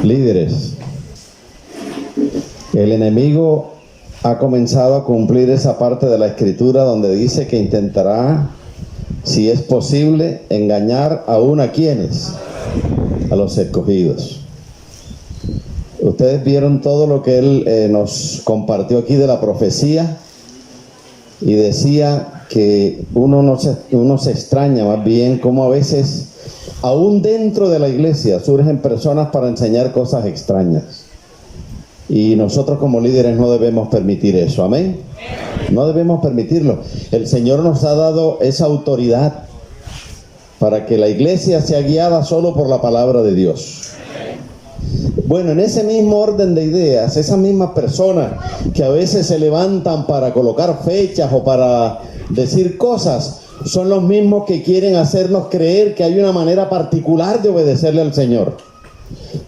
Líderes, el enemigo ha comenzado a cumplir esa parte de la escritura donde dice que intentará, si es posible, engañar aún a quienes, a los escogidos. Ustedes vieron todo lo que él nos compartió aquí de la profecía, y decía que uno se extraña más bien cómo a veces, aún dentro de la iglesia, surgen personas para enseñar cosas extrañas. Y nosotros como líderes no debemos permitir eso, ¿amén? No debemos permitirlo. El Señor nos ha dado esa autoridad para que la iglesia sea guiada solo por la palabra de Dios. Bueno, en ese mismo orden de ideas, esas mismas personas que a veces se levantan para colocar fechas o para decir cosas, son los mismos que quieren hacernos creer que hay una manera particular de obedecerle al Señor.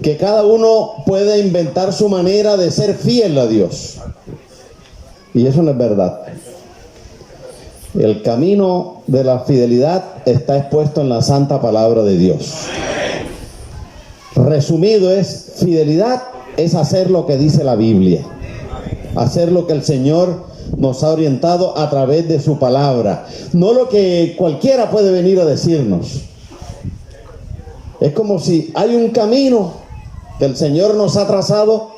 Que cada uno puede inventar su manera de ser fiel a Dios. Y eso no es verdad. El camino de la fidelidad está expuesto en la santa palabra de Dios. Resumido es, fidelidad es hacer lo que dice la Biblia. Hacer lo que el Señor nos ha orientado a través de su palabra. No lo que cualquiera puede venir a decirnos. Es como si hay un camino que el Señor nos ha trazado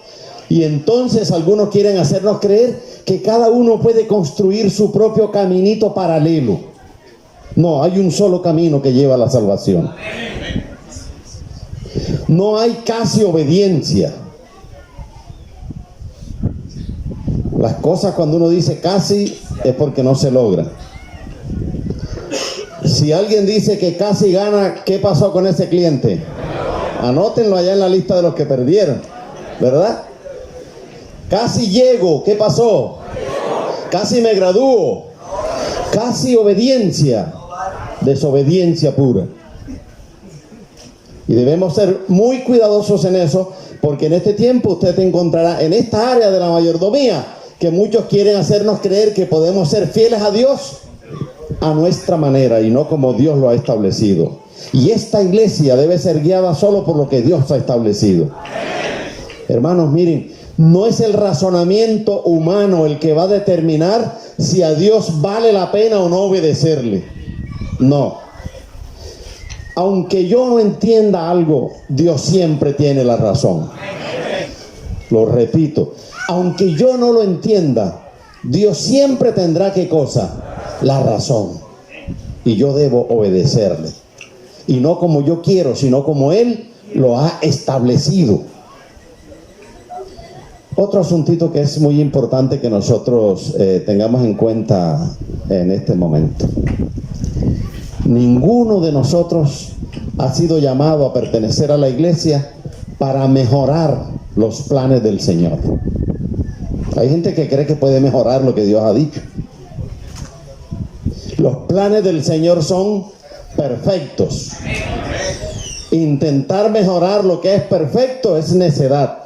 y entonces algunos quieren hacernos creer que cada uno puede construir su propio caminito paralelo. No, hay un solo camino que lleva a la salvación. No hay casi obediencia. Las cosas cuando uno dice casi es porque no se logra. Si alguien dice que casi gana, ¿qué pasó con ese cliente? Anótenlo allá en la lista de los que perdieron, ¿verdad? Casi llego, ¿qué pasó? Casi me gradúo. Casi obediencia, desobediencia pura. Y debemos ser muy cuidadosos en eso, porque en este tiempo usted encontrará en esta área de la mayordomía que muchos quieren hacernos creer que podemos ser fieles a Dios a nuestra manera y no como Dios lo ha establecido. Y esta iglesia debe ser guiada solo por lo que Dios ha establecido. Hermanos, miren, no es el razonamiento humano el que va a determinar si a Dios vale la pena o no obedecerle. No. Aunque yo no entienda algo, Dios siempre tiene la razón. Lo repito, aunque yo no lo entienda, Dios siempre tendrá ¿qué cosa? La razón. Y yo debo obedecerle. Y no como yo quiero, sino como Él lo ha establecido. Otro asuntito que es muy importante que nosotros tengamos en cuenta en este momento. Ninguno de nosotros ha sido llamado a pertenecer a la iglesia para mejorar los planes del Señor. Hay gente que cree que puede mejorar lo que Dios ha dicho. Los planes del Señor son perfectos. Intentar mejorar lo que es perfecto es necedad.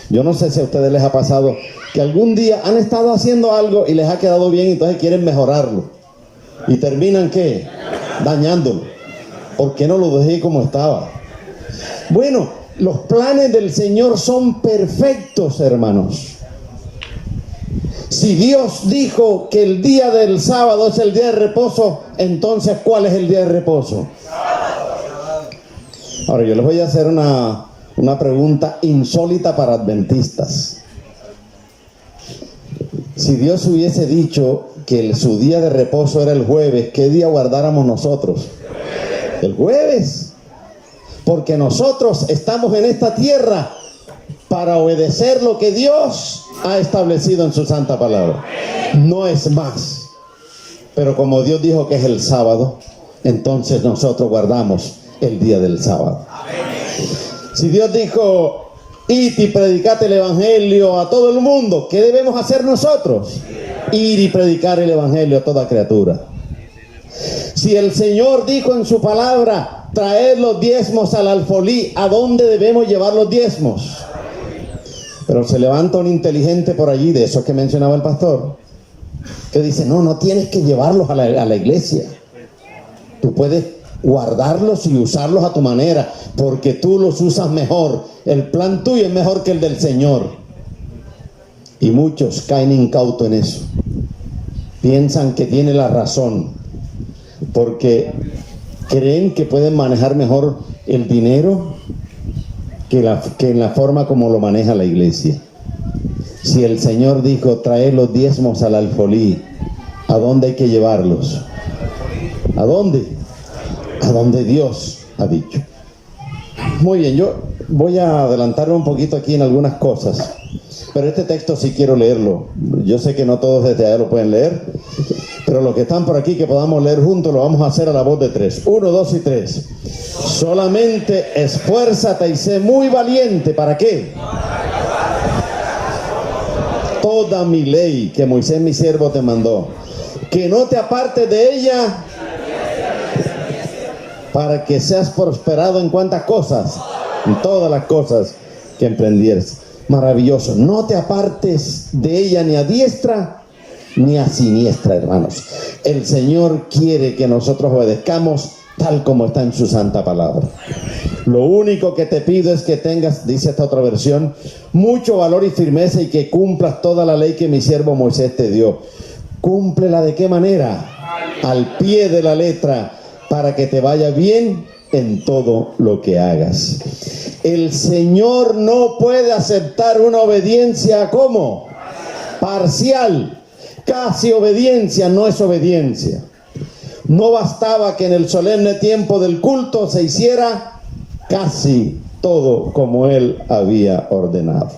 Yo no sé si a ustedes les ha pasado que algún día han estado haciendo algo y les ha quedado bien y entonces quieren mejorarlo. ¿Y terminan qué? Dañándolo. ¿Por qué no lo dejé como estaba? Bueno, los planes del Señor son perfectos, hermanos. Si Dios dijo que el día del sábado es el día de reposo, entonces ¿cuál es el día de reposo? Ahora yo les voy a hacer una pregunta insólita para adventistas. Si Dios hubiese dicho que su día de reposo era el jueves, ¿qué día guardáramos nosotros? El jueves. Porque nosotros estamos en esta tierra para obedecer lo que Dios ha establecido en su santa palabra. No es más. Pero como Dios dijo que es el sábado, entonces nosotros guardamos el día del sábado. Si Dios dijo, id y predicad el evangelio a todo el mundo, ¿qué debemos hacer nosotros? Ir y predicar el evangelio a toda criatura. Si el Señor dijo en su palabra, traed los diezmos al alfolí, ¿a dónde debemos llevar los diezmos? Pero se levanta un inteligente por allí, de esos que mencionaba el pastor, que dice, no tienes que llevarlos a la iglesia. Tú puedes guardarlos y usarlos a tu manera, porque tú los usas mejor. El plan tuyo es mejor que el del Señor. Y muchos caen incautos en eso. Piensan que tiene la razón, porque creen que pueden manejar mejor el dinero que en la forma como lo maneja la iglesia. Si el Señor dijo, trae los diezmos al alfolí, ¿a dónde hay que llevarlos? ¿A dónde? A donde Dios ha dicho. Muy bien, yo voy a adelantarme un poquito aquí en algunas cosas, pero este texto sí quiero leerlo. Yo sé que no todos desde allá lo pueden leer, pero los que están por aquí que podamos leer juntos lo vamos a hacer a la voz de 3. 1, 2 y 3. Solamente esfuérzate y sé muy valiente. ¿Para qué? Toda mi ley que Moisés mi siervo te mandó, que no te apartes de ella, para que seas prosperado en cuántas cosas, en todas las cosas que emprendieres. Maravilloso. No te apartes de ella ni a diestra ni a siniestra, hermanos. El Señor quiere que nosotros obedezcamos tal como está en su santa palabra. Lo único que te pido es que tengas, dice esta otra versión, mucho valor y firmeza, y que cumplas toda la ley que mi siervo Moisés te dio. Cúmplela ¿de qué manera? Al pie de la letra, para que te vaya bien en todo lo que hagas. El Señor no puede aceptar una obediencia, ¿cómo? Parcial. Casi obediencia no es obediencia. No bastaba que en el solemne tiempo del culto se hiciera casi todo como Él había ordenado.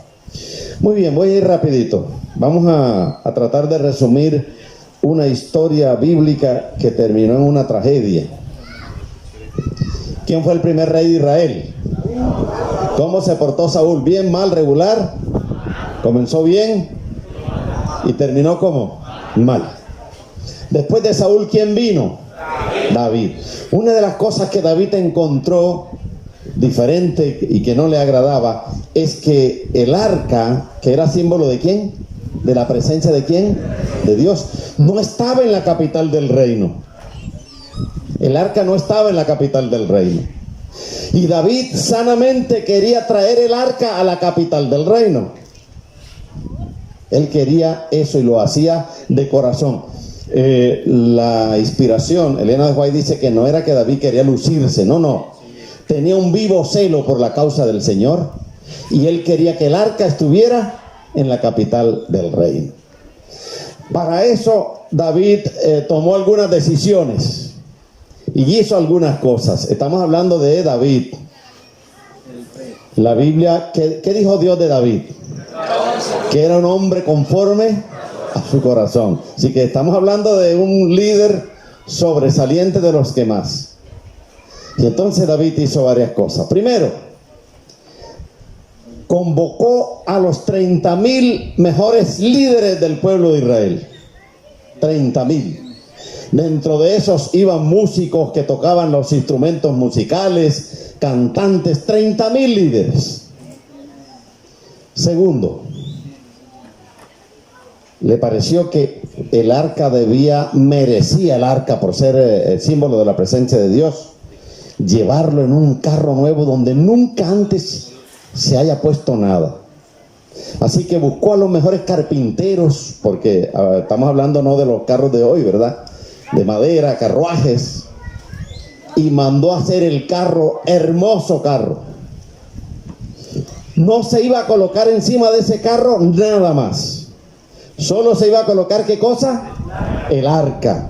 Muy bien, voy a ir rapidito. Vamos a tratar de resumir una historia bíblica que terminó en una tragedia. ¿Quién fue el primer rey de Israel? ¿Cómo se portó Saúl? ¿Bien, mal, regular? ¿Comenzó bien? ¿Y terminó cómo? Mal. Después de Saúl, ¿quién vino? David. Una de las cosas que David encontró diferente y que no le agradaba es que el arca, que era símbolo ¿de quién? ¿De la presencia de quién? De Dios. No estaba en la capital del reino. El arca no estaba en la capital del reino. Y David sanamente quería traer el arca a la capital del reino. Él quería eso y lo hacía de corazón. La inspiración, Elena de White dice que no era que David quería lucirse, no. Tenía un vivo celo por la causa del Señor, y él quería que el arca estuviera en la capital del reino. Para eso David tomó algunas decisiones y hizo algunas cosas. Estamos hablando de David. La Biblia, ¿qué dijo Dios de David? Que era un hombre conforme a su corazón. Así que estamos hablando de un líder sobresaliente, de los que más. Y entonces David hizo varias cosas. Primero, convocó a los 30,000 mejores líderes del pueblo de Israel. 30,000. Dentro de esos iban músicos que tocaban los instrumentos musicales, cantantes, 30,000 líderes. Segundo, le pareció que el arca merecía el arca, por ser el símbolo de la presencia de Dios, llevarlo en un carro nuevo donde nunca antes se haya puesto nada. Así que buscó a los mejores carpinteros, porque estamos hablando no de los carros de hoy, ¿verdad? De madera, carruajes, y mandó a hacer el carro, hermoso carro. No se iba a colocar encima de ese carro nada más. Solo se iba a colocar, ¿qué cosa? El arca,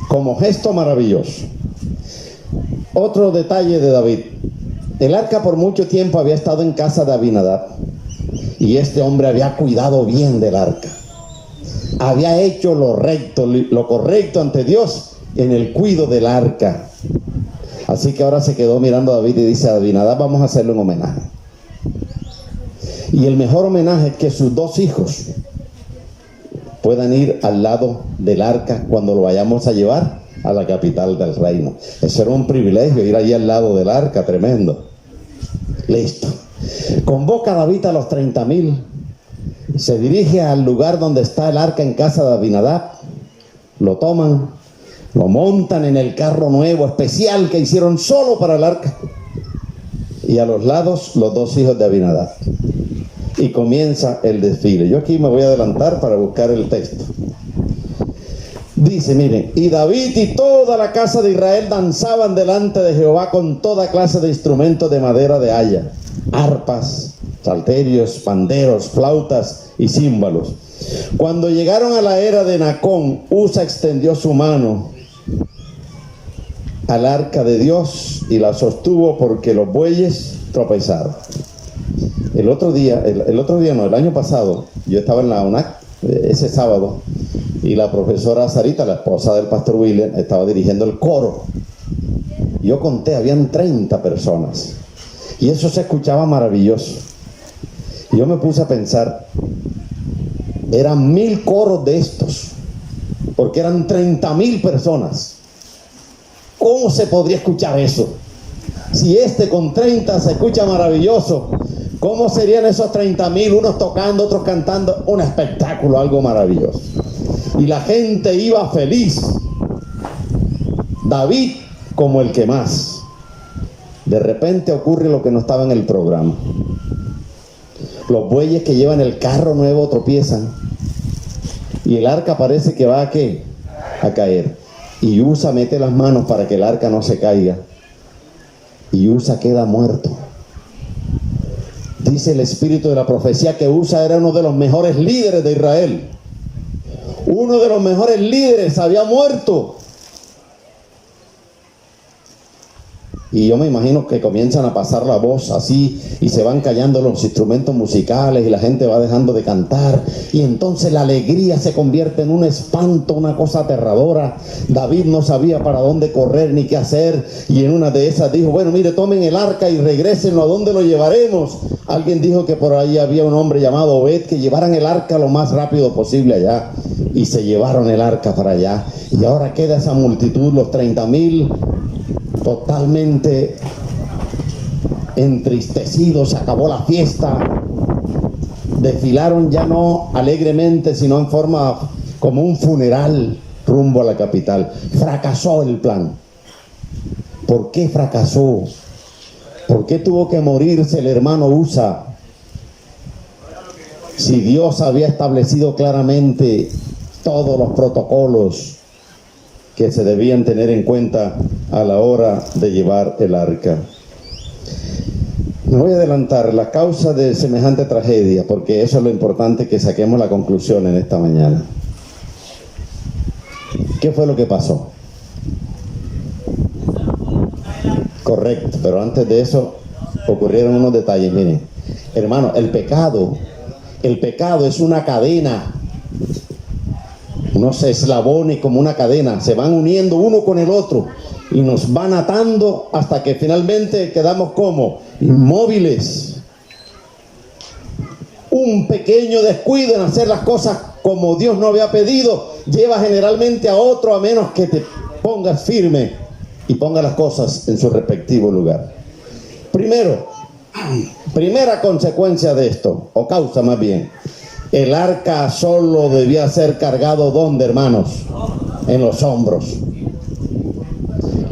como gesto maravilloso. Otro detalle de David: el arca por mucho tiempo había estado en casa de Abinadab, y este hombre había cuidado bien del arca. Había hecho lo recto, lo correcto ante Dios en el cuidado del arca. Así que ahora se quedó mirando a David y dice a Abinadab: vamos a hacerle un homenaje. Y el mejor homenaje es que sus dos hijos puedan ir al lado del arca cuando lo vayamos a llevar a la capital del reino. Eso era un privilegio, ir allí al lado del arca, tremendo. Listo. Convoca a David a los 30,000. Se dirige al lugar donde está el arca en casa de Abinadab. Lo toman, Lo montan en el carro nuevo, especial, que hicieron solo para el arca. Y a los lados, los dos hijos de Abinadab. Y comienza el desfile. Yo aquí me voy a adelantar para buscar el texto. Dice, miren, y David y toda la casa de Israel danzaban delante de Jehová con toda clase de instrumentos de madera de haya, arpas, salterios, panderos, flautas y címbalos. Cuando llegaron a la era de Nacón, Usa extendió su mano al arca de Dios y la sostuvo porque los bueyes tropezaron. El año pasado, yo estaba en la UNAC, ese sábado, y la profesora Sarita, la esposa del pastor William, estaba dirigiendo el coro. Yo conté, habían 30 personas, y eso se escuchaba maravilloso. Y yo me puse a pensar, eran 1000 coros de estos, porque eran 30,000 personas. ¿Cómo se podría escuchar eso? Si este con 30 se escucha maravilloso, ¿cómo serían esos 30,000? Unos tocando, otros cantando. Un espectáculo, algo maravilloso. Y la gente iba feliz. David como el que más. De repente ocurre lo que no estaba en el programa. Los bueyes que llevan el carro nuevo tropiezan. Y el arca parece que va a caer. Y Usa mete las manos para que el arca no se caiga. Y Usa queda muerto. Dice el espíritu de la profecía que Usa era uno de los mejores líderes de Israel. Uno de los mejores líderes había muerto. Y yo me imagino que comienzan a pasar la voz así y se van callando los instrumentos musicales y la gente va dejando de cantar y entonces la alegría se convierte en un espanto, una cosa aterradora. David no sabía para dónde correr ni qué hacer y en una de esas dijo, bueno, mire, tomen el arca y regrésenlo, ¿a dónde lo llevaremos? Alguien dijo que por ahí había un hombre llamado Obed, que llevaran el arca lo más rápido posible allá, y se llevaron el arca para allá. Y ahora queda esa multitud, los 30,000, totalmente entristecidos. Se acabó la fiesta, desfilaron ya no alegremente, sino en forma como un funeral rumbo a la capital. Fracasó el plan. ¿Por qué fracasó? ¿Por qué tuvo que morirse el hermano Usa? Si Dios había establecido claramente todos los protocolos que se debían tener en cuenta a la hora de llevar el arca. Me voy a adelantar la causa de semejante tragedia, porque eso es lo importante, que saquemos la conclusión en esta mañana. ¿Qué fue lo que pasó? Correcto, pero antes de eso ocurrieron unos detalles. Miren, hermano, el pecado es una cadena, unos eslabones como una cadena, se van uniendo uno con el otro y nos van atando hasta que finalmente quedamos como inmóviles. Un pequeño descuido en hacer las cosas como Dios no había pedido lleva generalmente a otro, a menos que te pongas firme y pongas las cosas en su respectivo lugar. Primera consecuencia de esto, o causa más bien, el arca solo debía ser cargado, ¿dónde, hermanos? En los hombros.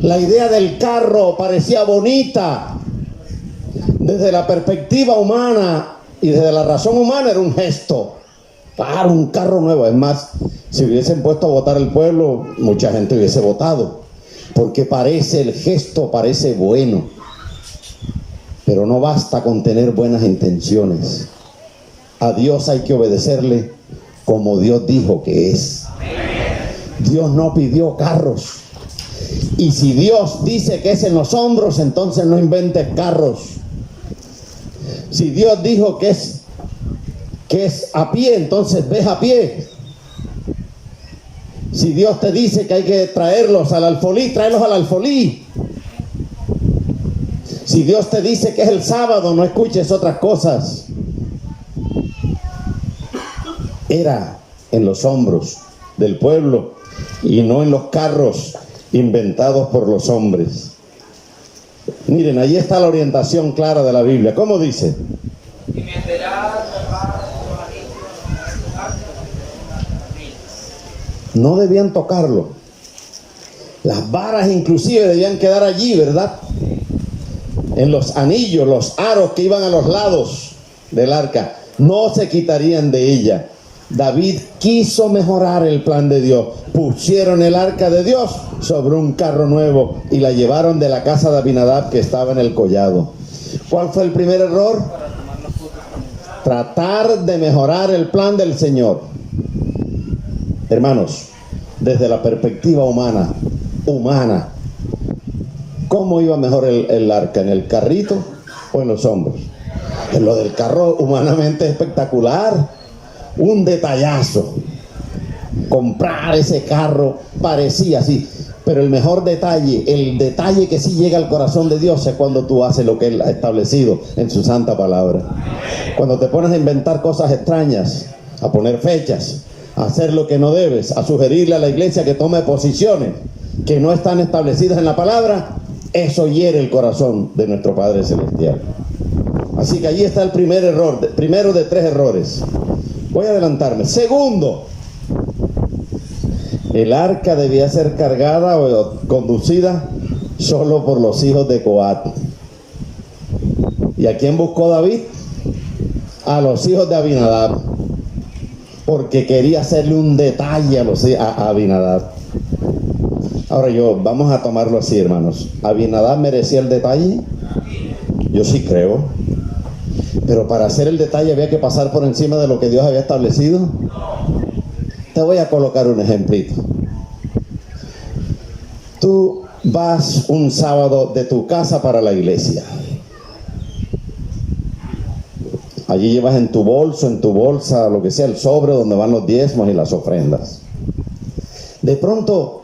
La idea del carro parecía bonita desde la perspectiva humana y desde la razón humana, era un gesto. Claro, un carro nuevo. Es más, si hubiesen puesto a votar el pueblo, mucha gente hubiese votado, porque el gesto parece bueno, pero no basta con tener buenas intenciones. A Dios hay que obedecerle como Dios dijo que es. Dios no pidió carros. Y si Dios dice que es en los hombros, entonces no inventes carros. Si Dios dijo que es a pie, entonces ves a pie. Si Dios te dice que hay que traerlos al alfolí, tráelos al alfolí. Si Dios te dice que es el sábado, no escuches otras cosas. Era en los hombros del pueblo y no en los carros inventados por los hombres. Miren, ahí está la orientación clara de la Biblia. ¿Cómo dice? No debían tocarlo. Las varas inclusive debían quedar allí, ¿verdad? En los anillos, los aros que iban a los lados del arca, no se quitarían de ella. David quiso mejorar el plan de Dios. Pusieron el arca de Dios sobre un carro nuevo y la llevaron de la casa de Abinadab que estaba en el collado. ¿Cuál fue el primer error? Tratar de mejorar el plan del Señor. Hermanos, desde la perspectiva humana, ¿cómo iba mejor el arca? ¿En el carrito o en los hombros? En lo del carro humanamente espectacular, un detallazo. Comprar ese carro parecía así, pero el mejor detalle, el detalle que sí llega al corazón de Dios es cuando tú haces lo que Él ha establecido en su santa palabra. Cuando te pones a inventar cosas extrañas, a poner fechas, a hacer lo que no debes, a sugerirle a la iglesia que tome posiciones que no están establecidas en la palabra, eso hiere el corazón de nuestro Padre Celestial. Así que allí está el primer error, primero de 3 errores. Voy a adelantarme. Segundo, el arca debía ser cargada o conducida solo por los hijos de Coat. ¿Y a quién buscó David? A los hijos de Abinadab, porque quería hacerle un detalle a Abinadab. Ahora vamos a tomarlo así, hermanos. ¿Abinadab merecía el detalle? Yo sí creo. Pero para hacer el detalle había que pasar por encima de lo que Dios había establecido. Te voy a colocar un ejemplito. Tú vas un sábado de tu casa para la iglesia. Allí llevas en tu bolso, en tu bolsa, lo que sea, el sobre donde van los diezmos y las ofrendas. De pronto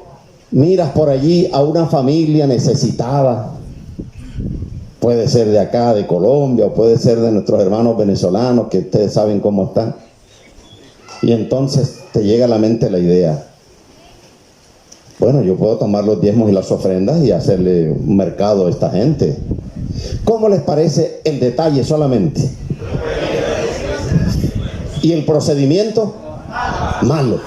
miras por allí a una familia necesitada. Puede ser de acá, de Colombia, o puede ser de nuestros hermanos venezolanos, que ustedes saben cómo están. Y entonces te llega a la mente la idea: bueno, yo puedo tomar los diezmos y las ofrendas y hacerle un mercado a esta gente. ¿Cómo les parece el detalle solamente? ¿Y el procedimiento? Malo.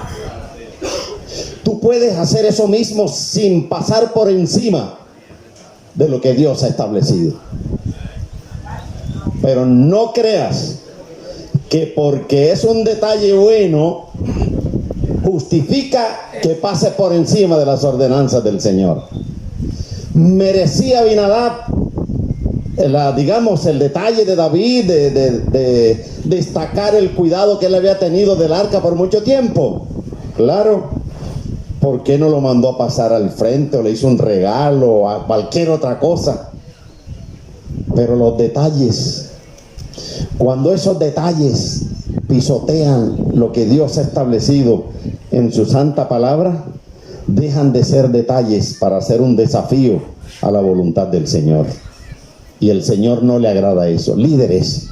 Tú puedes hacer eso mismo sin pasar por encima de lo que Dios ha establecido. Pero no creas que porque es un detalle bueno justifica que pase por encima de las ordenanzas del Señor. Merecía Abinadab el detalle de David de destacar el cuidado que él había tenido del arca por mucho tiempo. Claro. ¿Por qué no lo mandó a pasar al frente o le hizo un regalo o a cualquier otra cosa? Pero los detalles, cuando esos detalles pisotean lo que Dios ha establecido en su santa palabra, dejan de ser detalles para hacer un desafío a la voluntad del Señor. Y el Señor no le agrada eso. Líderes,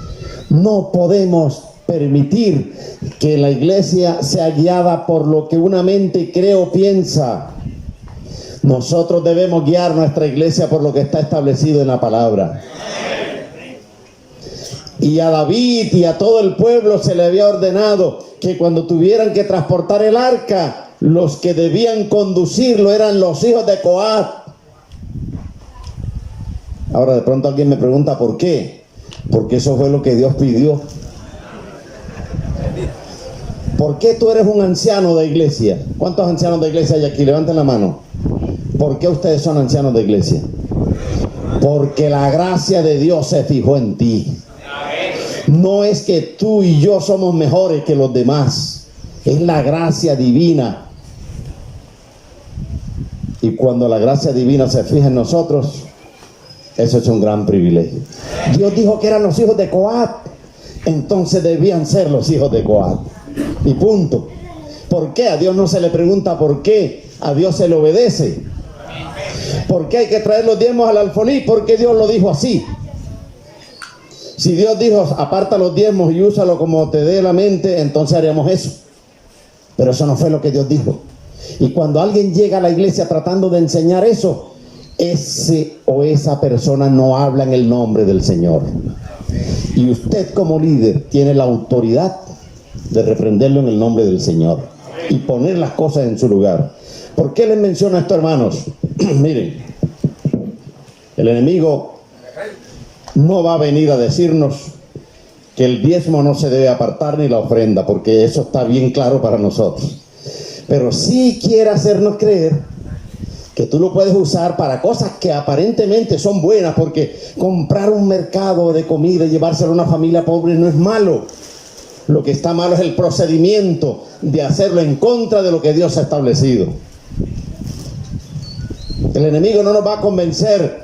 no podemos permitir que la iglesia sea guiada por lo que una mente cree o piensa. Nosotros debemos guiar nuestra iglesia por lo que está establecido en la palabra. Y a David y a todo el pueblo se le había ordenado que cuando tuvieran que transportar el arca, los que debían conducirlo eran los hijos de Coat. Ahora de pronto alguien me pregunta ¿por qué? Porque eso fue lo que Dios pidió. ¿Por qué tú eres un anciano de iglesia? ¿Cuántos ancianos de iglesia hay aquí? Levanten la mano. ¿Por qué ustedes son ancianos de iglesia? Porque la gracia de Dios se fijó en ti. No es que tú y yo somos mejores que los demás. Es la gracia divina. Y cuando la gracia divina se fija en nosotros, eso es un gran privilegio. Dios dijo que eran los hijos de Coat, entonces debían ser los hijos de Coat. Y punto. ¿Por qué? A Dios no se le pregunta por qué, a Dios se le obedece. ¿Por qué hay que traer los diezmos al alfolí? Porque Dios lo dijo así. Si Dios dijo aparta los diezmos y úsalo como te dé la mente, entonces haremos eso. Pero eso no fue lo que Dios dijo. Y cuando alguien llega a la iglesia tratando de enseñar eso, ese o esa persona no habla en el nombre del Señor. Y usted como líder tiene la autoridad de reprenderlo en el nombre del Señor y poner las cosas en su lugar. ¿Por qué les menciono esto, hermanos? Miren, el enemigo no va a venir a decirnos que el diezmo no se debe apartar ni la ofrenda, porque eso está bien claro para nosotros. Pero sí quiere hacernos creer que tú lo puedes usar para cosas que aparentemente son buenas, porque comprar un mercado de comida y llevárselo a una familia pobre no es malo. Lo que está malo es el procedimiento de hacerlo en contra de lo que Dios ha establecido. El enemigo no nos va a convencer,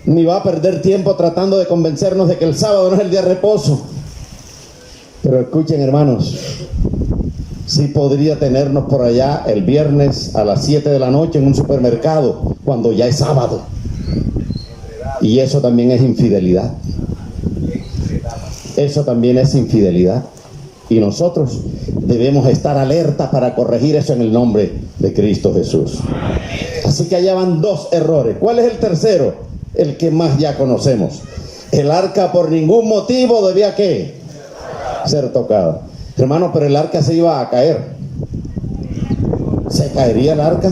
ni va a perder tiempo tratando de convencernos de que el sábado no es el día de reposo. Pero escuchen, hermanos, sí podría tenernos por allá el viernes a las 7 de la noche en un supermercado, cuando ya es sábado. Y eso también es infidelidad. Eso también es infidelidad. Y nosotros debemos estar alerta para corregir eso en el nombre de Cristo Jesús. Así que allá van dos errores. ¿Cuál es el tercero? El que más ya conocemos. El arca por ningún motivo debía ¿qué? Ser tocada. Hermano, pero el arca se iba a caer. ¿Se caería el arca?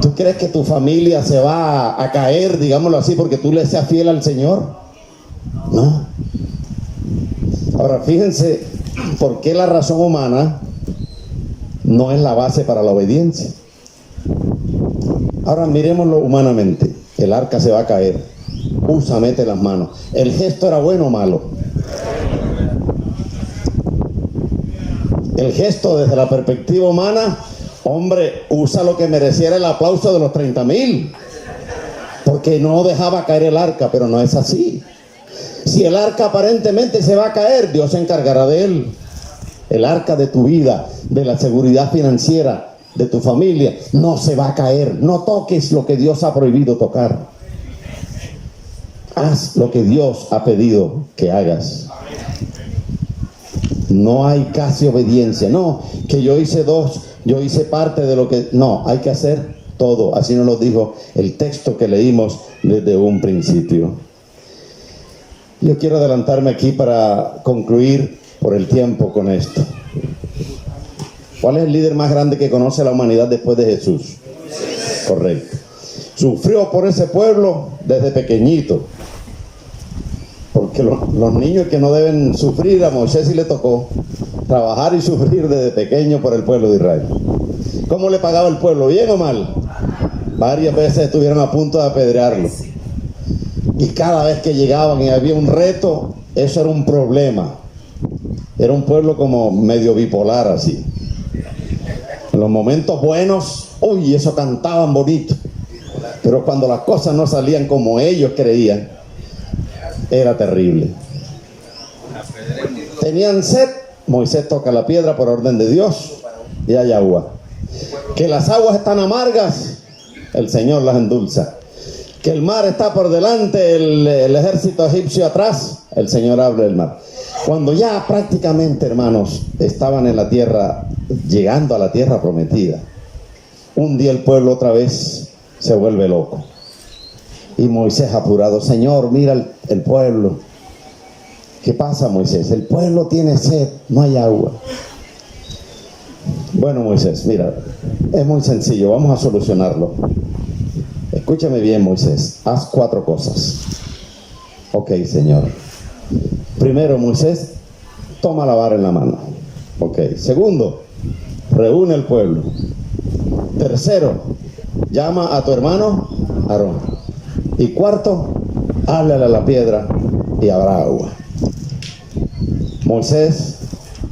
¿Tú crees que tu familia se va a caer, digámoslo así, porque tú le seas fiel al Señor? No. Ahora, fíjense por qué la razón humana no es la base para la obediencia. Ahora miremoslo humanamente. El arca se va a caer. Usa, mete las manos. ¿El gesto era bueno o malo? El gesto desde la perspectiva humana, hombre, usa lo que mereciera el aplauso de los 30,000. Porque no dejaba caer el arca, pero no es así. Si el arca aparentemente se va a caer, Dios se encargará de él. El arca de tu vida, de la seguridad financiera, de tu familia, no se va a caer. No toques lo que Dios ha prohibido tocar. Haz lo que Dios ha pedido que hagas. No hay casi obediencia. No, que yo hice parte de lo que... No, hay que hacer todo. Así nos lo dijo el texto que leímos desde un principio. Yo quiero adelantarme aquí para concluir por el tiempo con esto. ¿Cuál es el líder más grande que conoce la humanidad después de Jesús? Correcto. Sufrió por ese pueblo desde pequeñito. Porque los niños que no deben sufrir, a Moisés sí le tocó trabajar y sufrir desde pequeño por el pueblo de Israel. ¿Cómo le pagaba el pueblo? ¿Bien o mal? Varias veces estuvieron a punto de apedrearlo. Y cada vez que llegaban y había un reto, eso era un problema. Era un pueblo como medio bipolar así. En los momentos buenos, uy, eso cantaban bonito. Pero cuando las cosas no salían como ellos creían, era terrible. Tenían sed, Moisés toca la piedra por orden de Dios y hay agua. Que las aguas están amargas, el Señor las endulza. Que el mar está por delante, el ejército egipcio atrás, el Señor abre el mar. Cuando ya prácticamente, hermanos, estaban en la tierra, llegando a la tierra prometida, un día el pueblo otra vez se vuelve loco. Y Moisés apurado, Señor, mira el pueblo. ¿Qué pasa, Moisés? El pueblo tiene sed, no hay agua. Bueno, Moisés, mira, es muy sencillo, vamos a solucionarlo. Escúchame bien, Moisés, haz 4 cosas. Ok, Señor. Primero, Moisés, toma la vara en la mano. Ok. Segundo, reúne al pueblo. Tercero, llama a tu hermano Aarón. Y cuarto, háblale a la piedra y habrá agua. Moisés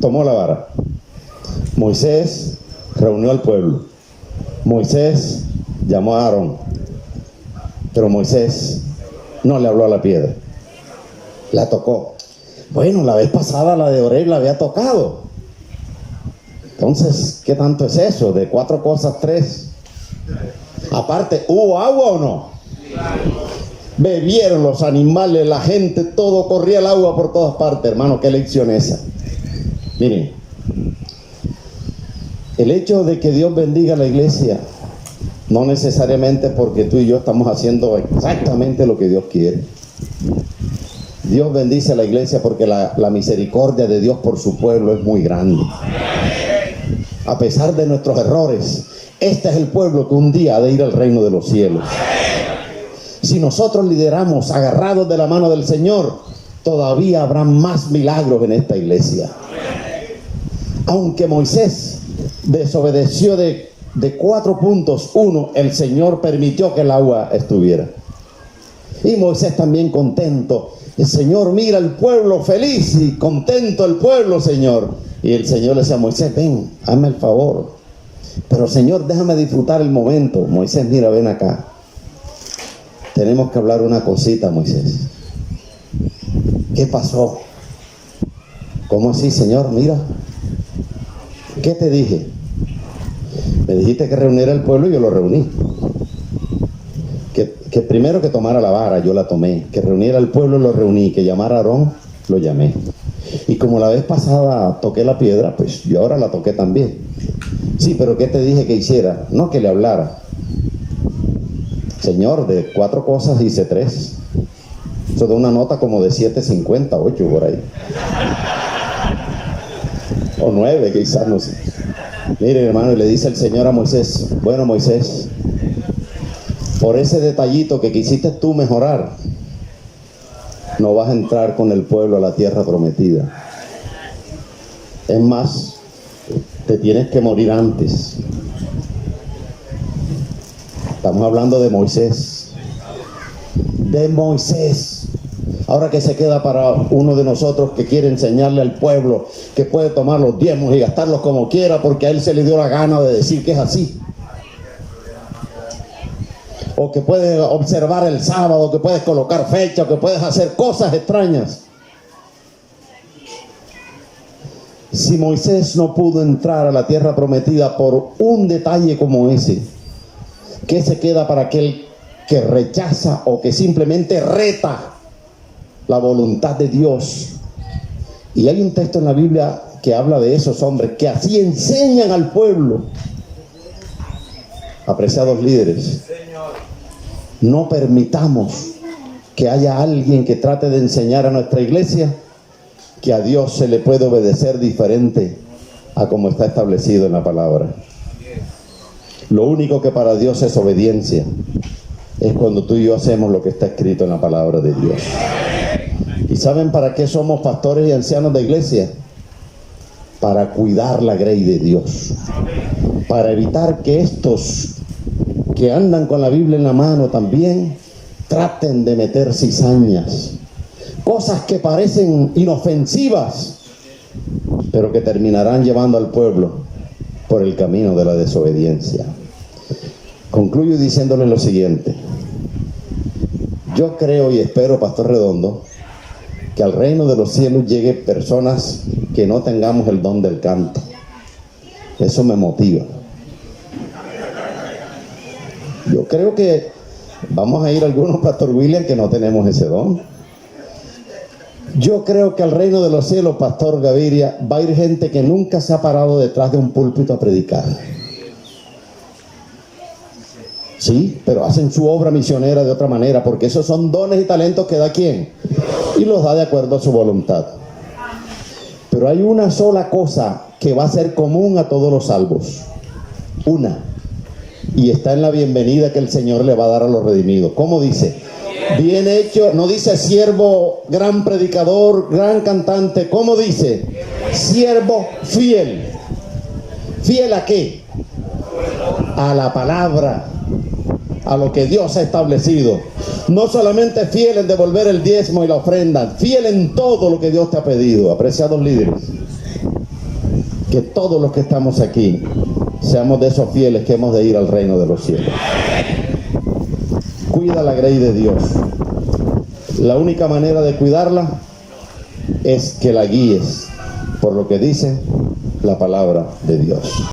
tomó la vara. Moisés reunió al pueblo. Moisés llamó a Aarón. Pero Moisés no le habló a la piedra. La tocó. Bueno, la vez pasada la de Oreb la había tocado. Entonces, ¿qué tanto es eso? De 4 cosas, 3. Aparte, ¿hubo agua o no? Bebieron los animales, la gente, todo, corría el agua por todas partes. Hermano, ¿qué lección esa? Miren, el hecho de que Dios bendiga a la iglesia, no necesariamente porque tú y yo estamos haciendo exactamente lo que Dios quiere. Dios bendice a la iglesia porque la misericordia de Dios por su pueblo es muy grande. A pesar de nuestros errores, este es el pueblo que un día ha de ir al reino de los cielos. Si nosotros lideramos agarrados de la mano del Señor, todavía habrá más milagros en esta iglesia. Aunque Moisés desobedeció de 4 puntos, 1, el Señor permitió que el agua estuviera. Y Moisés también contento. El Señor mira al pueblo feliz y contento el pueblo, Señor. Y el Señor le decía a Moisés, ven, hazme el favor. Pero Señor, déjame disfrutar el momento. Moisés, mira, ven acá. Tenemos que hablar una cosita, Moisés. ¿Qué pasó? ¿Cómo así, Señor? Mira. ¿Qué te dije? Me dijiste que reuniera al pueblo y yo lo reuní. Que primero que tomara la vara, yo la tomé. Que reuniera al pueblo, lo reuní. Que llamara a Aarón, lo llamé. Y como la vez pasada toqué la piedra, pues yo ahora la toqué también. Sí, pero ¿qué te dije que hiciera? No, que le hablara. Señor, de 4 cosas hice 3. Eso da una nota como de 7.50, 8 por ahí. O 9 quizás, no sé. Miren, hermano, y le dice el Señor a Moisés, bueno, Moisés, por ese detallito que quisiste tú mejorar, no vas a entrar con el pueblo a la tierra prometida. Es más, te tienes que morir antes. Estamos hablando de Moisés. De Moisés. Ahora, que se queda para uno de nosotros que quiere enseñarle al pueblo que puede tomar los diezmos y gastarlos como quiera porque a él se le dio la gana de decir que es así? O que puedes observar el sábado, que puedes colocar fecha, o que puedes hacer cosas extrañas. Si Moisés no pudo entrar a la tierra prometida por un detalle como ese, ¿qué se queda para aquel que rechaza o que simplemente reta la voluntad de Dios? Y hay un texto en la Biblia que habla de esos hombres que así enseñan al pueblo. Apreciados líderes, no permitamos que haya alguien que trate de enseñar a nuestra iglesia que a Dios se le puede obedecer diferente a como está establecido en la palabra. Lo único que para Dios es obediencia es cuando tú y yo hacemos lo que está escrito en la palabra de Dios. ¿Y saben para qué somos pastores y ancianos de iglesia? Para cuidar la grey de Dios, para evitar que estos que andan con la Biblia en la mano también traten de meter cizañas, cosas que parecen inofensivas, pero que terminarán llevando al pueblo por el camino de la desobediencia. Concluyo diciéndole lo siguiente. Yo creo y espero, Pastor Redondo, que al reino de los cielos llegue personas que no tengamos el don del canto. Eso me motiva. Yo creo que vamos a ir algunos, Pastor William, que no tenemos ese don. Yo creo que al reino de los cielos, Pastor Gaviria, va a ir gente que nunca se ha parado detrás de un púlpito a predicar. Sí, pero hacen su obra misionera de otra manera, porque esos son dones y talentos que da ¿quién? Y los da de acuerdo a su voluntad. Pero hay una sola cosa que va a ser común a todos los salvos. Una. Y está en la bienvenida que el Señor le va a dar a los redimidos. ¿Cómo dice? Bien hecho. No dice siervo, gran predicador, gran cantante. ¿Cómo dice? Siervo fiel. ¿Fiel a qué? A la palabra, a lo que Dios ha establecido. No solamente fiel en devolver el diezmo y la ofrenda, fiel en todo lo que Dios te ha pedido. Apreciados líderes, que todos los que estamos aquí seamos de esos fieles que hemos de ir al reino de los cielos. Cuida la grey de Dios. La única manera de cuidarla es que la guíes por lo que dice la palabra de Dios.